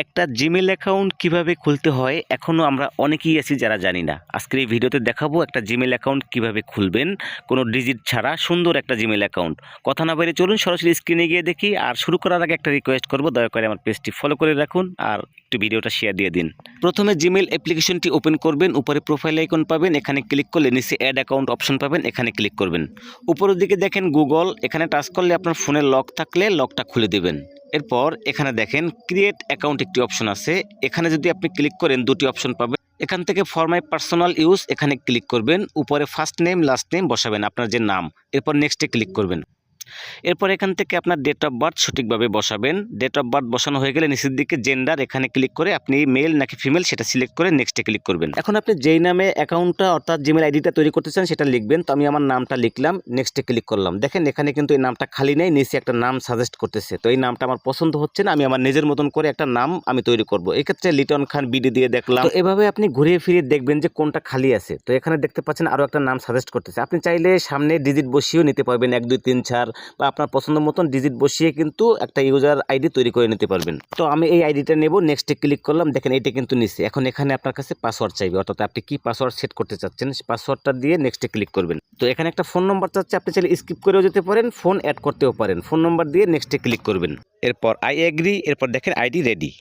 একটা Gmail account কিভাবে খুলতে হয় এখনও আমরা অনেকেই আছি যারা জানি না। আজকের এই ভিডিওতে দেখাবো একটা জিমেল অ্যাকাউন্ট কিভাবে খুলবেন কোনো ডিজিট ছাড়া, সুন্দর একটা জিমেল অ্যাকাউন্ট। কথা না বাইরে চলুন সরাসরি স্ক্রিনে গিয়ে দেখি। আর শুরু করার আগে একটা রিকোয়েস্ট করব, দয়া করে আমার পেজটি ফলো করে রাখুন আর একটু ভিডিওটা শেয়ার দিয়ে দিন। প্রথমে জিমেল অ্যাপ্লিকেশনটি ওপেন করবেন, উপরে প্রোফাইল আইকন পাবেন, এখানে ক্লিক করলে নিচে অ্যাড অ্যাকাউন্ট অপশন পাবেন, এখানে ক্লিক করবেন। উপরের দিকে দেখেন গুগল, এখানে টাচ করলে আপনার ফোনে লক থাকলে লকটা খুলে দেবেন। এরপর এখানে দেখেন ক্রিয়েট অ্যাকাউন্ট একটি অপশন আছে, এখানে যদি আপনি ক্লিক করেন দুটি অপশন পাবেন। এখান থেকে ফর মাই পার্সোনাল ইউজ এখানে ক্লিক করবেন, উপরে ফার্স্ট নেম লাস্ট নেম বসাবেন আপনার যে নাম, এরপর নেক্সটে ক্লিক করবেন। এরপর এখান থেকে আপনার ডেট অফ বার্থ সঠিকভাবে বসাবেন। ডেট অফ বার্থ বসানো হয়ে গেলে নিচের দিকে জেন্ডার এখানে ক্লিক করে আপনি মেল নাকি ফিমেল সেটা সিলেক্ট করে নেক্সটে ক্লিক করবেন। এখন আপনি যেই নামে অ্যাকাউন্টটা অর্থাৎ জিমেল আইডিটা তৈরি করতে চান সেটা লিখবেন। তো আমি আমার নামটা লিখলাম, নেক্সটে ক্লিক করলাম। দেখেন এখানে কিন্তু এই নামটা খালি নেই, নিচে একটা নাম সাজেস্ট করতেছে। তো এই নামটা আমার পছন্দ হচ্ছে না, আমি আমার নিজের মতন করে একটা নাম আমি তৈরি করব। এক্ষেত্রে লিটন খান বিডি দিয়ে দেখলাম। তো এভাবে আপনি ঘুরিয়ে ফিরিয়ে দেখবেন যে কোনটা খালি আছে। তো এখানে দেখতে পাচ্ছেন আরও একটা নাম সাজেস্ট করতেছে। আপনি চাইলে সামনে ডিজিট বসিয়েও নিতে পারবেন, 1 2 3 4 বা আপনার পছন্দ মতন ডিজিট বসিয়ে কিন্তু একটা ইউজার আইডি তৈরি করে নিতে পারবেন। তো আমি এই আইডিটা নেব, নেক্সটে ক্লিক করলাম। দেখেন এটা কিন্তু নিচ্ছে। এখন এখানে আপনার কাছে পাসওয়ার্ড চাইবে, অর্থাৎ আপনি কি পাসওয়ার্ড সেট করতে চাচ্ছেন পাসওয়ার্ডটা দিয়ে নেক্সটে ক্লিক করবেন। তো এখানে একটা ফোন নম্বর চাচ্ছে, আপনি চাইলে স্কিপ করেও যেতে পারেন, ফোন অ্যাড করতেও পারেন। ফোন নম্বর দিয়ে নেক্সটে ক্লিক করবেন। এরপর আই এগ্রি, এরপর দেখেন আইডি রেডি।